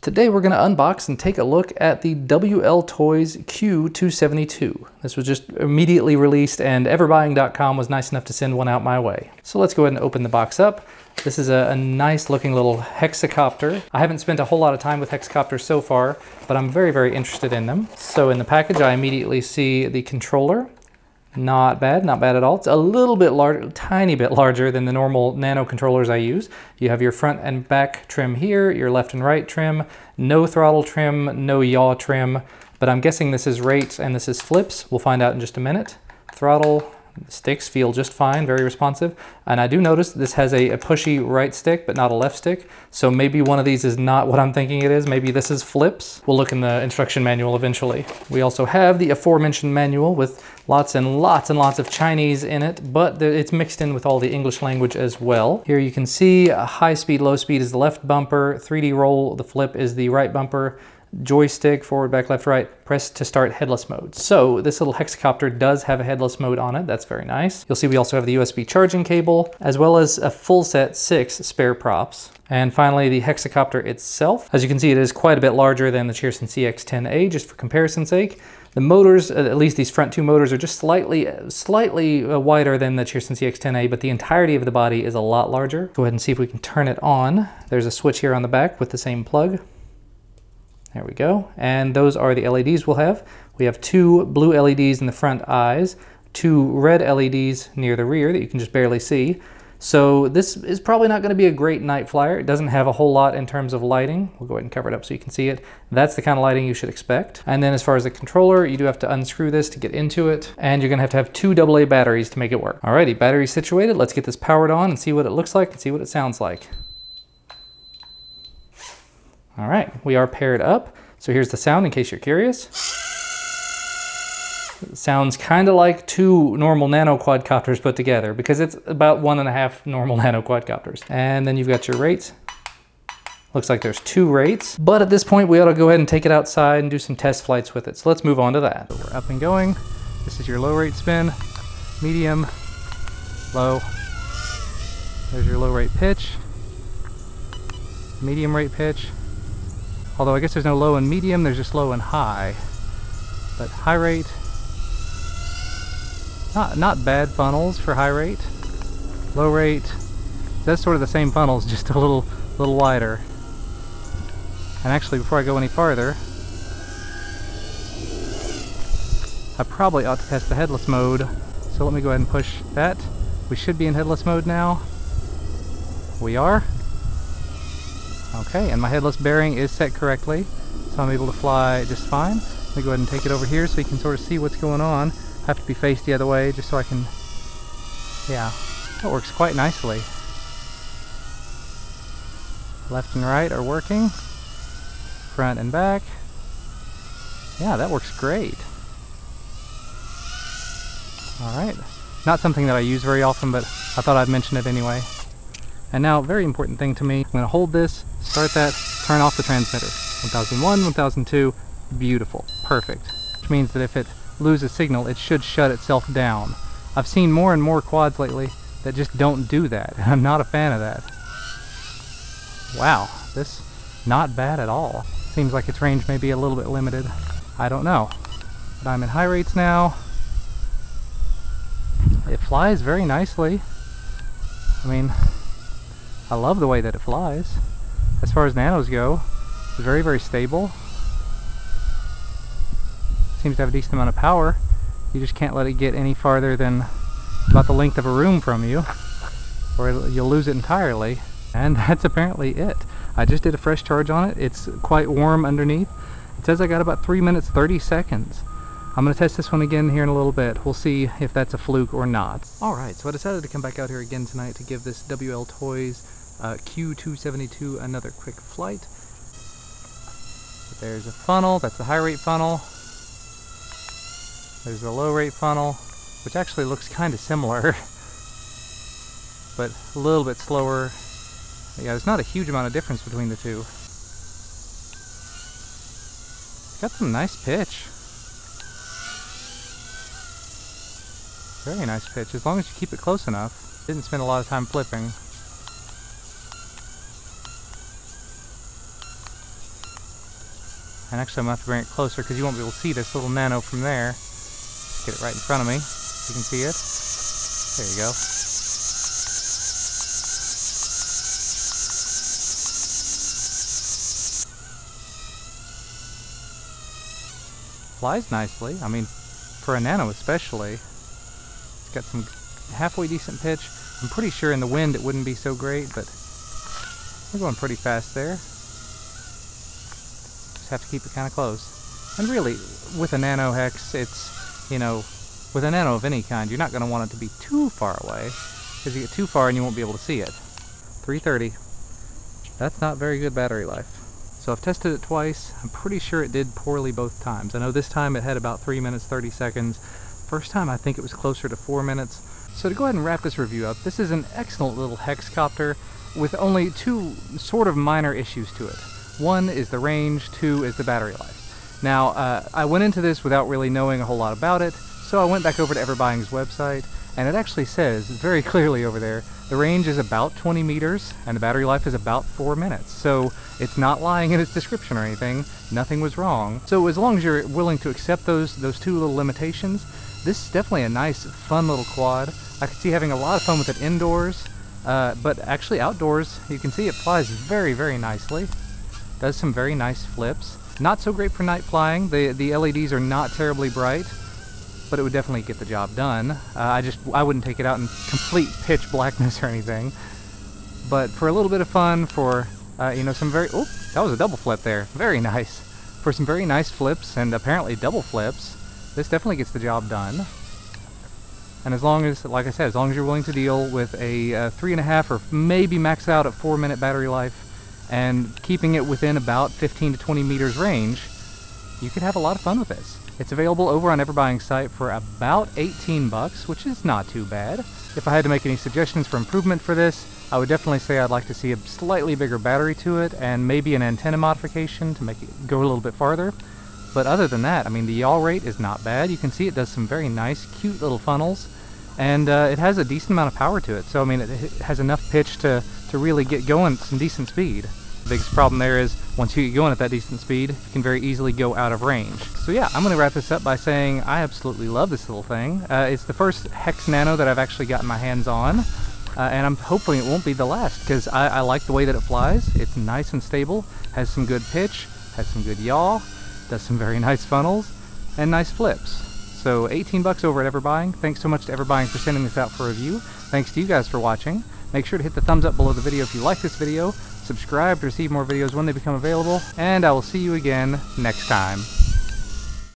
Today we're going to unbox and take a look at the WLToys Q272. This was just immediately released and Everbuying.com was nice enough to send one out my way. So let's go ahead and open the box up. This is a nice looking little Hexacopter. I haven't spent a whole lot of time with Hexacopters so far, but I'm very interested in them. So in the package I immediately see the controller. Not bad at all. It's a little bit larger, tiny bit larger than the normal Nano controllers I use. You have your front and back trim here, your left and right trim, no throttle trim, no yaw trim, but I'm guessing this is rates and this is flips. We'll find out in just a minute. Throttle, sticks feel just fine, very responsive. And I do notice this has a pushy right stick, but not a left stick. So maybe one of these is not what I'm thinking it is. Maybe this is flips. We'll look in the instruction manual eventually. We also have the aforementioned manual with lots and lots of Chinese in it, but it's mixed in with all the English language as well. Here you can see high speed, low speed is the left bumper, 3D roll, the flip is the right bumper, joystick, forward, back, left, right, press to start headless mode. So this little Hexacopter does have a headless mode on it. That's very nice. You'll see we also have the USB charging cable, as well as a full set 6 spare props. And finally, the Hexacopter itself. As you can see, it is quite a bit larger than the Cheerson CX-10A, just for comparison's sake. The motors, at least these front two motors, are just slightly wider than the Cheerson CX-10A, but the entirety of the body is a lot larger. Go ahead and see if we can turn it on. There's a switch here on the back with the same plug. There we go. And those are the LEDs we'll have. We have 2 blue LEDs in the front eyes, 2 red LEDs near the rear that you can just barely see. So this is probably not going to be a great night flyer. It doesn't have a whole lot in terms of lighting. We'll go ahead and cover it up so you can see it. That's the kind of lighting you should expect. And then as far as the controller, you do have to unscrew this to get into it. And you're going to have 2 AA batteries to make it work. Alrighty, battery situated. Let's get this powered on and see what it looks like and see what it sounds like. All right, we are paired up. So here's the sound in case you're curious. It sounds kind of like 2 normal Nano quadcopters put together because it's about 1.5 normal Nano quadcopters. And then you've got your rates. Looks like there's 2 rates, but at this point we ought to go ahead and take it outside and do some test flights with it. So let's move on to that. So we're up and going. This is your low rate spin, medium, low. There's your low rate pitch, medium rate pitch. Although I guess there's no low and medium, there's just low and high. But high rate, not bad funnels for high rate. Low rate, that's sort of the same funnels, just a little wider. And actually, before I go any farther, I probably ought to test the headless mode. So let me go ahead and push that. We should be in headless mode now. We are. Okay, and my headless bearing is set correctly, so I'm able to fly just fine. Let me go ahead and take it over here so you can sort of see what's going on. I have to be faced the other way just so I can, yeah, that works quite nicely. Left and right are working, front and back. Yeah, that works great. Alright, not something that I use very often, but I thought I'd mention it anyway. And now, very important thing to me, I'm going to hold this, start that, turn off the transmitter. 1001, 1002, beautiful, perfect. Which means that if it loses signal, it should shut itself down. I've seen more and more quads lately that just don't do that, and I'm not a fan of that. Wow, this, not bad at all. Seems like its range may be a little bit limited. I don't know. But I'm in high rates now. It flies very nicely. I mean, I love the way that it flies. As far as Nanos go, it's very stable. Seems to have a decent amount of power. You just can't let it get any farther than about the length of a room from you, or you'll lose it entirely. And that's apparently it. I just did a fresh charge on it. It's quite warm underneath. It says I got about 3 minutes 30 seconds. I'm going to test this one again here in a little bit. We'll see if that's a fluke or not. Alright, so I decided to come back out here again tonight to give this WLToys Q272 another quick flight. So there's a funnel, that's the high rate funnel. There's the low rate funnel, which actually looks kind of similar, but a little bit slower. Yeah, there's not a huge amount of difference between the two. It's got some nice pitch. Very nice pitch, as long as you keep it close enough. Didn't spend a lot of time flipping. And actually I'm going to have to bring it closer because you won't be able to see this little Nano from there. Just get it right in front of me. You can see it. There you go. Flies nicely. I mean, for a Nano especially. It's got some halfway decent pitch. I'm pretty sure in the wind it wouldn't be so great, but we're going pretty fast there. Just have to keep it kind of close. And really, with a Nano Hex, it's, you know, with a Nano of any kind, you're not going to want it to be too far away, because you get too far and you won't be able to see it. 330. That's not very good battery life. So I've tested it twice. I'm pretty sure it did poorly both times. I know this time it had about 3 minutes 30 seconds. First time I think it was closer to 4 minutes. So to go ahead and wrap this review up, this is an excellent little Hexacopter with only two sort of minor issues to it. One is the range, two is the battery life. Now, I went into this without really knowing a whole lot about it, so I went back over to Everbuying's website, and it actually says very clearly over there, the range is about 20 meters, and the battery life is about 4 minutes. So it's not lying in its description or anything. Nothing was wrong. So as long as you're willing to accept those two little limitations, this is definitely a nice, fun little quad. I could see having a lot of fun with it indoors, but actually outdoors, you can see it flies very, very nicely. Does some very nice flips. Not so great for night flying. The LEDs are not terribly bright, but it would definitely get the job done. I wouldn't take it out in complete pitch blackness or anything. But for a little bit of fun, for you know, some very, oh, that was a double flip there. Very nice. For some very nice flips, and apparently double flips, this definitely gets the job done. And as long as, like I said, as long as you're willing to deal with a 3.5 or maybe max out at 4 minute battery life, and keeping it within about 15 to 20 meters range, you could have a lot of fun with this. It's available over on Everbuying's site for about 18 bucks, which is not too bad. If I had to make any suggestions for improvement for this, I would definitely say I'd like to see a slightly bigger battery to it, and maybe an antenna modification to make it go a little bit farther. But other than that, I mean, the yaw rate is not bad. You can see it does some very nice, cute little funnels, and it has a decent amount of power to it. So, I mean, it has enough pitch to really get going at some decent speed. The biggest problem there is, once you get going at that decent speed, you can very easily go out of range. So yeah, I'm going to wrap this up by saying I absolutely love this little thing. It's the first Hex Nano that I've actually gotten my hands on, and I'm hoping it won't be the last, because I like the way that it flies. It's nice and stable, has some good pitch, has some good yaw, does some very nice funnels, and nice flips. So 18 bucks over at Everbuying. Thanks so much to Everbuying for sending this out for review. Thanks to you guys for watching. Make sure to hit the thumbs up below the video if you like this video. Subscribe to receive more videos when they become available, and I will see you again next time.